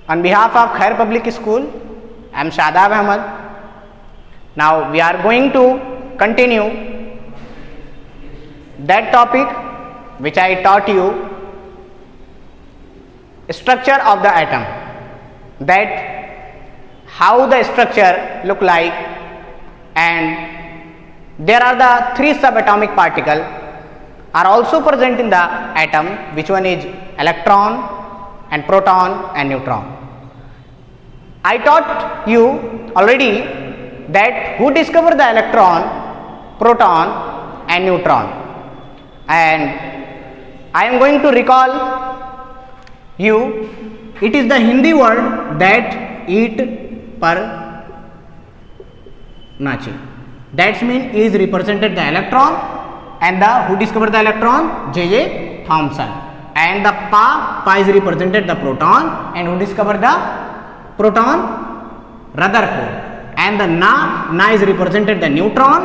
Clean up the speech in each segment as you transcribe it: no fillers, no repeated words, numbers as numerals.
On behalf of Khair Public School, I am Shadab Ahmed. Now we are going to continue that topic which I taught you, structure of the atom, that how the structure look like, and there are the three subatomic particles are also present in the atom, which one is electron and proton and neutron. I taught you already that who discovered the electron, proton and neutron, and I am going to recall you, it is the Hindi word that eat par nachi. That means is represented the electron, and the who discovered the electron, J.J. Thomson, and the pa is represented the proton, and who discovered the proton, Rutherford, and the na is represented the neutron,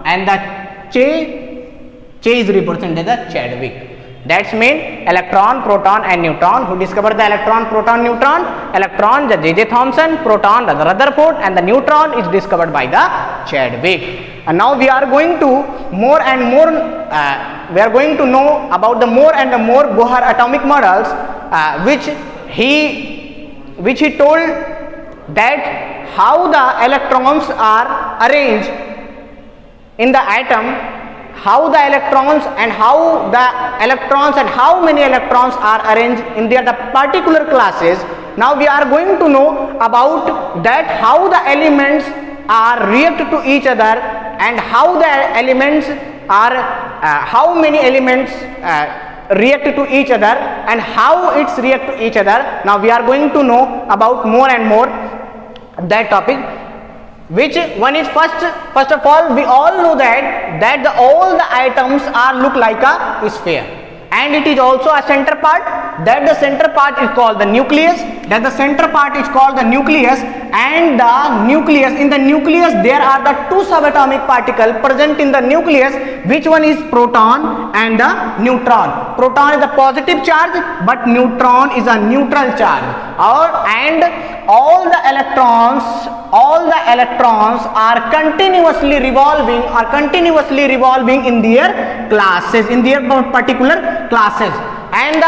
and the che is represented the Chadwick. That's mean electron, proton and neutron. Who discovered the electron, proton, neutron? Electron, the J.J. Thomson, proton, the Rutherford, and the neutron is discovered by the Chadwick. And now we are going to more and more, we are going to know about the more and the more Bohr atomic models, which he told that how the electrons are arranged in the atom, how the electrons and how many electrons are arranged in their the particular classes. Now we are going to know about that how the elements are react to each other, and how the elements are how many elements react to each other, and how it's react to each other. Now we are going to know about more and more that topic. Which one is first of all, we all know that all the atoms are look like a sphere, and it is also a center part, that the center part is called the nucleus, and the nucleus, in the nucleus there are the two subatomic particles present in the nucleus. Which one is proton and the neutron? Proton is a positive charge, but neutron is a neutral charge. And all the electrons are continuously revolving in their classes, in their particular classes. And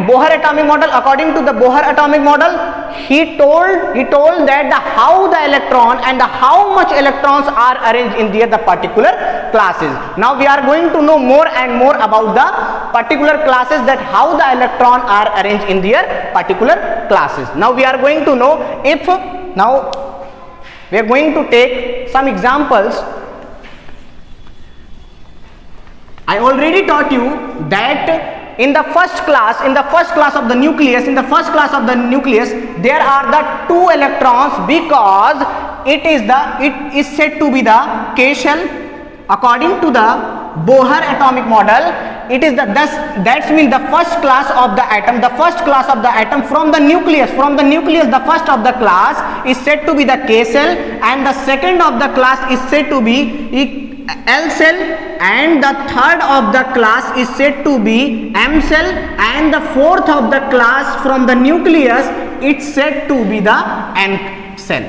Bohr atomic model, according to the Bohr atomic model, he told that how the electron and how much electrons are arranged in their the particular classes. Now we are going to know more and more about the particular classes, that how the electron are arranged in their particular classes. Now we are going to know, now we are going to take some examples. I already taught you that in the first class of the nucleus, there are the two electrons, because it is said to be the K shell. According to the Bohr atomic model, it is that means the first class of the atom, from the nucleus, the first of the class is said to be the K cell, and the second of the class is said to be L cell, and the third of the class is said to be M cell, and the fourth of the class from the nucleus it's said to be the N cell.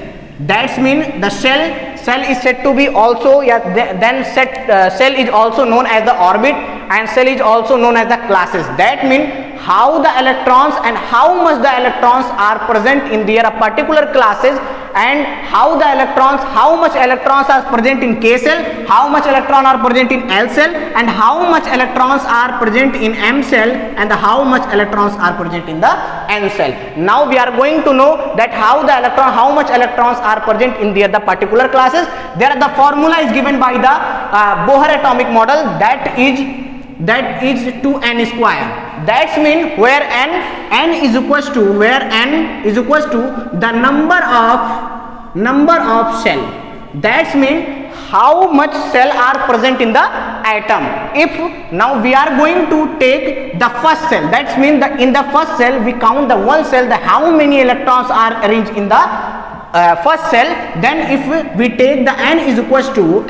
That means the cell is said to be also, cell is also known as the orbit, and cell is also known as the classes. That means how the electrons and how much the electrons are present in their particular classes, and how much electrons are present in K cell, how much electrons are present in L cell, and how much electrons are present in M cell, and how much electrons are present in the N cell. Now we are going to know that how much electrons are present in the particular classes. There are the formula is given by the Bohr atomic model, that is 2n square. That means where n is equals to the number of cell. That means how much cell are present in the atom. If now we are going to take the first cell, that means in the first cell we count the one cell, how many electrons are arranged in the first cell, then if we take the n is equals to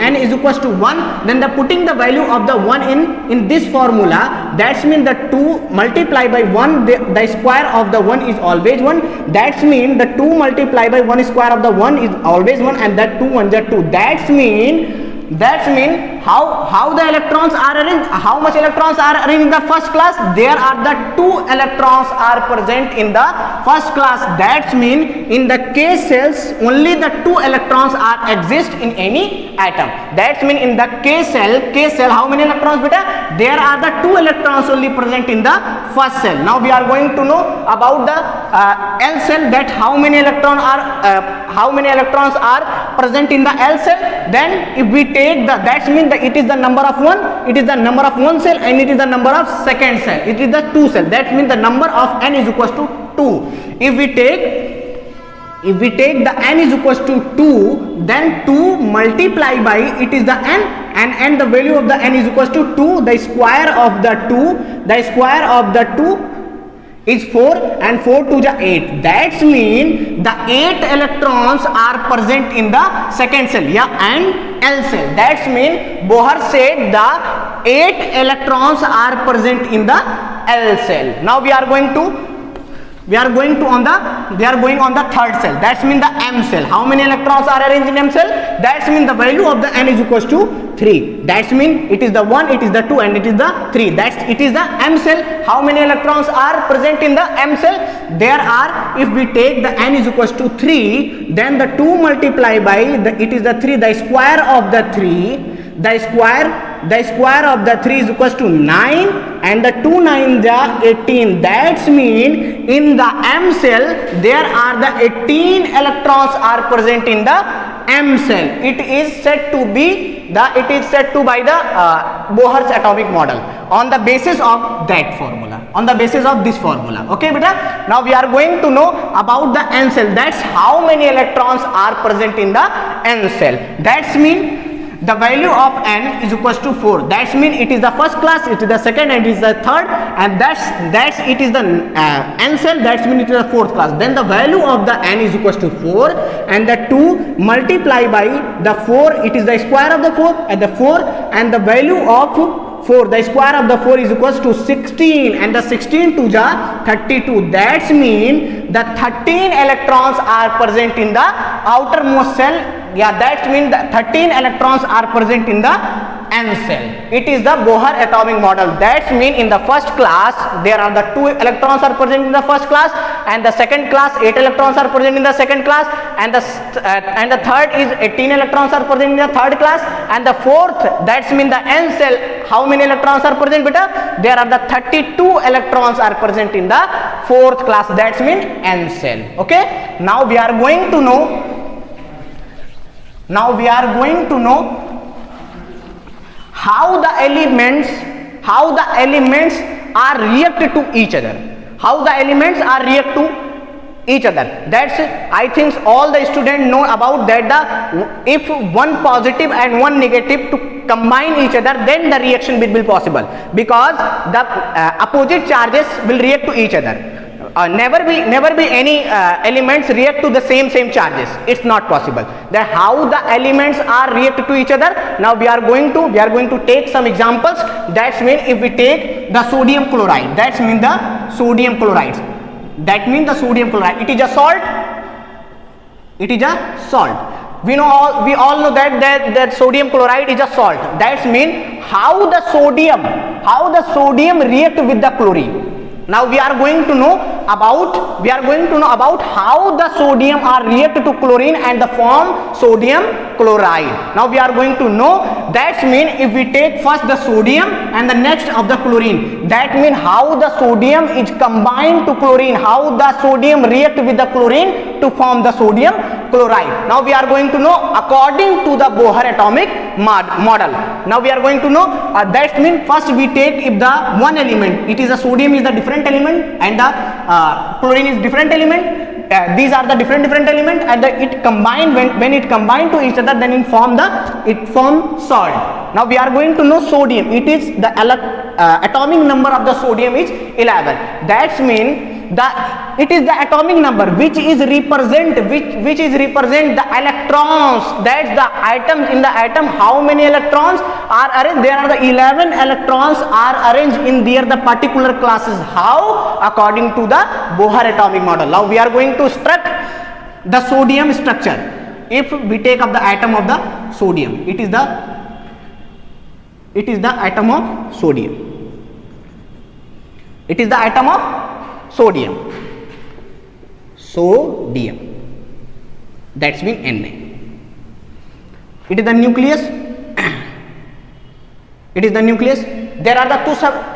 1, then the putting the value of the 1 in this formula, that's mean the 2 multiply by 1, the square of the 1 is always 1. That's mean the 2 multiply by 1 square of the 1 is always 1, and that 2 1 are 2. That's mean how the electrons are arranged, how much electrons are arranged in the first class. There are the 2 electrons are present in the first class. That's mean in the K cells only the 2 electrons are exist in any atom. That's mean in the K cell how many electrons beta? There are the 2 electrons only present in the first cell. Now we are going to know about the L cell, that how many electrons are present in the L cell. Then if we take the, that's mean that it is the number of one, it is the number of one cell, and it is the number of second cell, it is the 2 cell. That means the number of n is equals to 2. If we take the n is equals to 2, then 2 multiply by it is the n, and the value of the n is equals to 2. The square of the 2 is 4, and 4 to the 8. That's mean the 8 electrons are present in the second cell, and L cell. That's mean Bohr said the 8 electrons are present in the L cell. Now we are going on the third cell. That's mean the M cell. How many electrons are arranged in M cell? That's mean the value of the n is equals to 3. That's mean it is the 1, it is the 2, and it is the 3. It is the M cell. How many electrons are present in the M cell? There are, if we take the n is equals to 3, then the 2 multiply by it is the 3, the square of the 3, the square of the 3 is equals to 9, and the 2 9 are 18. That's mean in the M cell there are the 18 electrons are present in the M cell. It is said to by the Bohr's atomic model on the basis of that formula, on the basis of this formula. Okay beta, now we are going to know about the N cell. That's how many electrons are present in the N cell. That's mean the value of n is equals to 4. That's mean it is the first class, it is the second, and it is the third, and that's it is the n cell. That's mean it is the fourth class. Then the value of the n is equals to 4, and the 2 multiply by the 4, it is the square of the 4 and the 4, and the value of 4, the square of the 4 is equals to 16, and the 16 to the 32. That's mean the 13 electrons are present in the outermost cell. That means the 13 electrons are present in the N cell. It is the Bohr atomic model. That means in the first class there are the 2 electrons are present in the first class, and the second class 8 electrons are present in the second class, and the third is 18 electrons are present in the third class, and the fourth, that's mean the N cell, how many electrons are present beta? There are the 32 electrons are present in the fourth class. That's mean N cell. Okay, now we are going to know how the elements are reacted to each other. How the elements are react to each other. That's I think all the students know about that. If one positive and one negative to combine each other, then the reaction will be possible, because the opposite charges will react to each other. Never be any elements react to the same charges. It's not possible. That how the elements are react to each other. Now we are going to take some examples. That's mean if we take the sodium chloride, that's mean the sodium chloride. That means the sodium chloride. It is a salt. It is a salt. We all know that sodium chloride is a salt. That's mean how the sodium react with the chlorine. Now we are going to know about how the sodium are react to chlorine and the form sodium chloride. Now we are going to know. That mean if we take first the sodium and the next of the chlorine, that mean how the sodium is combined to chlorine, how the sodium react with the chlorine to form the sodium chloride. Now we are going to know according to the Bohr atomic model. Now we are going to know that mean first we take if the one element, it is a sodium is the different element and the chlorine is different element. These are the different element, and it combined when it combined to each other, then it form salt. Now we are going to know sodium. It is the atomic number of the sodium is 11. That's mean it is the atomic number which is represent the electrons. That's the atoms. In the atom, how many electrons are arranged? There are the 11 electrons are arranged in the particular classes. How? According to the Bohr atomic model. Now we are going to structure the sodium structure. If we take up the atom of the sodium, it is the atom of sodium. It is the atom of sodium. That's mean Na. It is the nucleus. It is the nucleus. There are the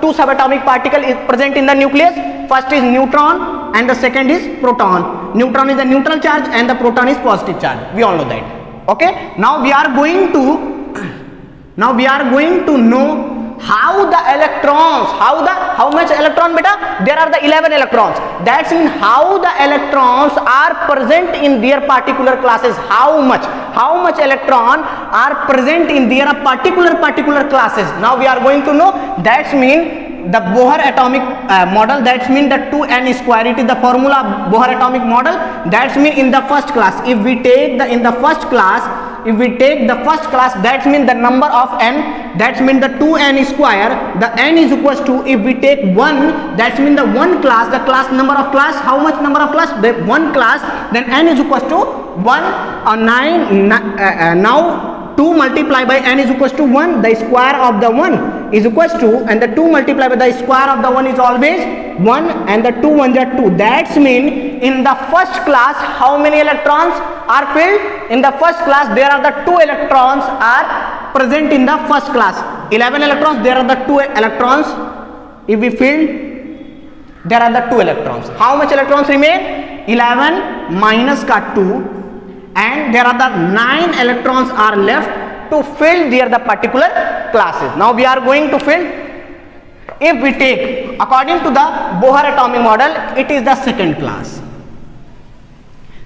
two subatomic particles is present in the nucleus. First is neutron and the second is proton. Neutron is the neutral charge and the proton is positive charge. We all know that. Okay. Now we are going to know how the electrons, how much electron beta? There are the 11 electrons. That means how the electrons are present in their particular classes. How much electron are present in their particular classes. Now we are going to know. That's mean the Bohr atomic model. That's mean the 2n square. It is the formula of Bohr atomic model. That's mean in the first class, if we take the first class, that means the number of n, that means the 2n square, the n is equals to, if we take 1, that means the one class, the class number of class, how much number of class? The one class, then n is equals to 1 or 9. Now 2 multiplied by n is equals to 1, the square of the 1 is equals to, and the 2 multiplied by the square of the 1 is always 1, and the 2 1s are 2. That's mean in the first class, how many electrons are filled? In the first class, there are the 2 electrons are present in the first class. 11 electrons, there are the 2 electrons. If we fill, there are the 2 electrons. How much electrons remain? 11 minus 2, and there are the 9 electrons are left to fill the particular classes. Now we are going to fill. If we take according to the Bohr atomic model, it is the second class.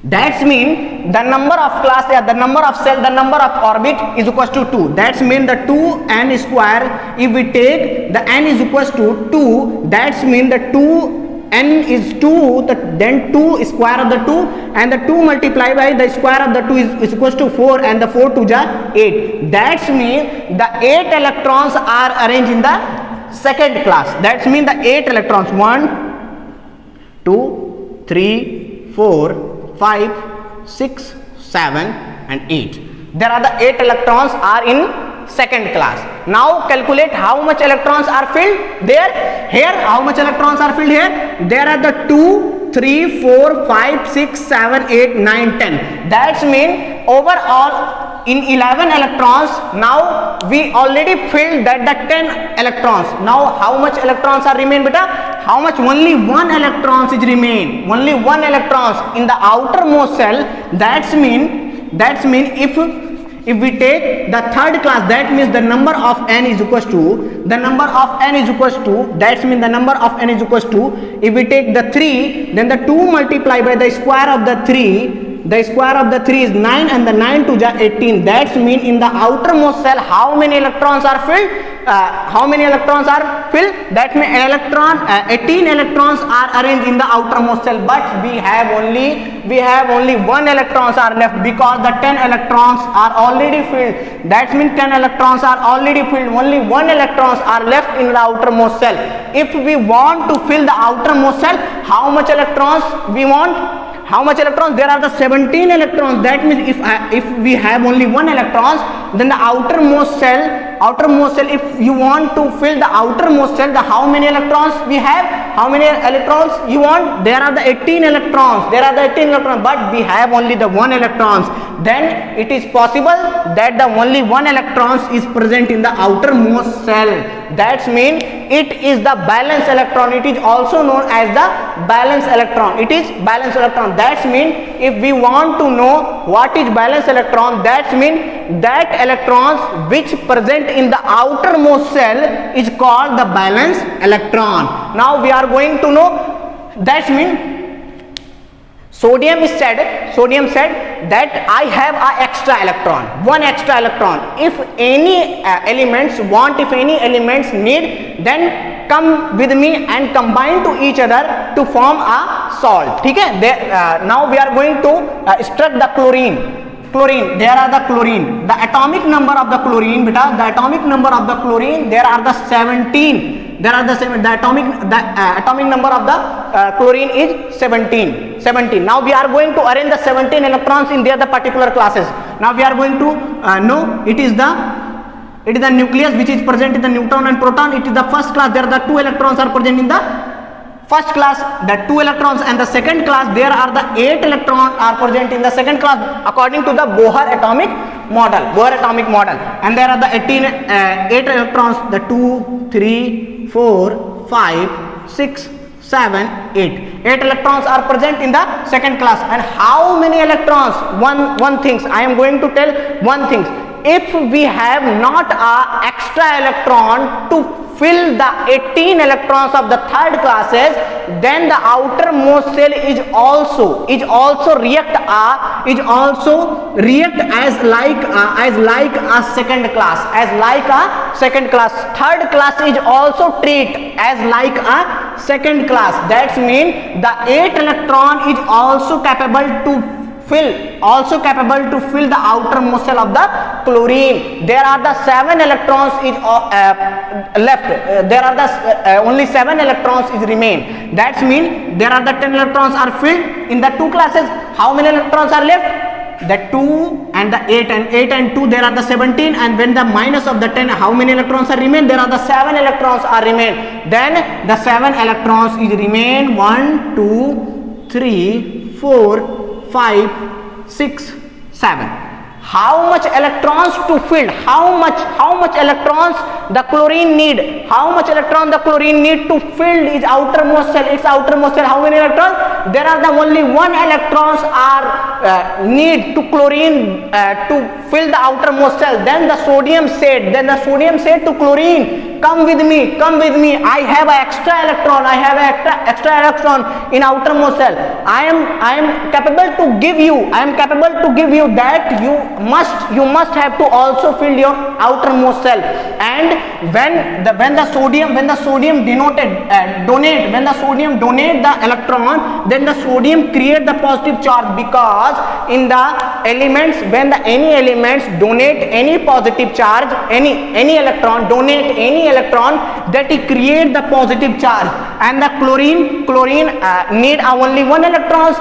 That's mean the number of class, the number of cell, the number of orbit is equals to 2. That's mean the 2n square. If we take the n is equals to 2, that's mean the 2n is 2, then 2 square of the 2, and the 2 multiplied by the square of the 2 is equals to 4, and the 4 2s are 8. That's mean the 8 electrons are arranged in the second class. That's mean the 8 electrons, 1 2 3 4 5 6 7 and 8. There are the 8 electrons are in second class. Now calculate how much electrons are filled there. Here, how much electrons are filled here? There are the 2 3 4 5 6 7 8 9 10. That's mean overall in 11 electrons, now we already filled that the 10 electrons. Now how much electrons are remain beta? How much? Only 1 electrons is remain. Only 1 electrons in the outermost cell. That's mean if we take the third class, that means the number of n is equals to, that means the number of n is equals to, if we take the 3, then the 2 multiplied by the square of the 3, the square of the 3 is 9, and the 9 2s are 18. That's mean in the outermost cell, how many electrons are filled? That means 18 electrons are arranged in the outermost cell, but we have only 1 electrons are left, because the 10 electrons are already filled. That means 10 electrons are already filled. Only 1 electrons are left in the outermost cell. If we want to fill the outermost cell, how much electrons we want? How much electrons? There are the 17 electrons. That means if we have only 1 electrons, then the outermost cell, if you want to fill the outermost cell, the how many electrons we have? How many electrons you want? There are the 18 electrons. But we have only the 1 electrons. Then it is possible that the only 1 electrons is present in the outermost cell. That means it is the valence electron. It is also known as the valence electron. It is valence electron. That means if we want to know what is valence electron, that means that electrons which present in the outermost cell is called the valence electron. Now we are going to know. That means Sodium said that I have a extra electron, 1 extra electron. If any elements need, then come with me and combine to each other to form a salt. ठीक है, now we are going to extract the chlorine. There are the chlorine, the atomic number of the chlorine, beta, the atomic number of the chlorine, there are the 17. There are the atomic number of the chlorine is 17. Now we are going to arrange the 17 electrons in the particular classes. Now we are going to know it is the nucleus which is present in the neutron and proton. It is the first class. There are the 2 electrons are present in the first class, the 2 electrons, and the second class there are the 8 electrons are present in the second class according to the Bohr atomic model. And there are the 8 electrons, the 2, 3, 4, 5, 6, 7, 8. 8 electrons are present in the second class. And how many electrons? One thing I am going to tell one thing. If we have not a extra electron to fill the 18 electrons of the third classes, then the outermost cell is also react as like a second class. Third class is also treat as like a second class. That means the 8 electron is also capable to fill the outermost cell of the chlorine. There are the 7 electrons is left. There are the only 7 electrons is remain. That means there are the 10 electrons are filled in the 2 classes. How many electrons are left? The 2 and the 8, and 8 and 2 there are the 17, and when the minus of the 10, how many electrons are remain? There are the 7 electrons are remain. Then the 7 electrons is remain 1, 2, 3, 4, 5, 6, 7. How much electrons to fill? How much electrons the chlorine need? How much electron the chlorine need to fill its outermost cell? How many electrons? There are the only 1 electrons are need to chlorine to fill the outermost cell. Then the sodium said to chlorine, come with me. I have an extra electron in outermost cell. I am capable to give you that you must have to also fill your outermost cell. And when the sodium donate the electron, then the sodium create the positive charge, because in the elements, when any elements donate any positive charge, any electron donate any electron, that it create the positive charge. And the chlorine need only 1 electrons.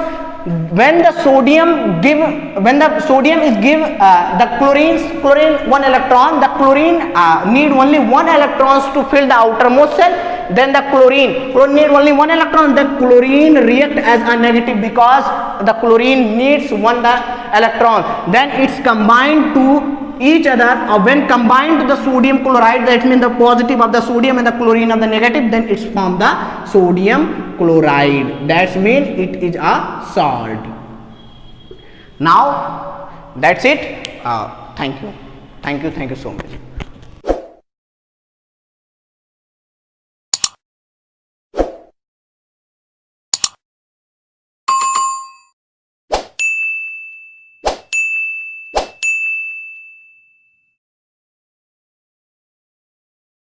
When the sodium is give the chlorine 1 electron, the chlorine need only 1 electrons to fill the outermost cell. Then the chlorine need only 1 electron. The chlorine react as a negative, because the chlorine needs 1 electron. Then it's combined to each other, or when combined to the sodium chloride, that means the positive of the sodium and the chlorine of the negative, then it's formed the sodium chloride. That means it is a salt. Now that's it. Thank you so much.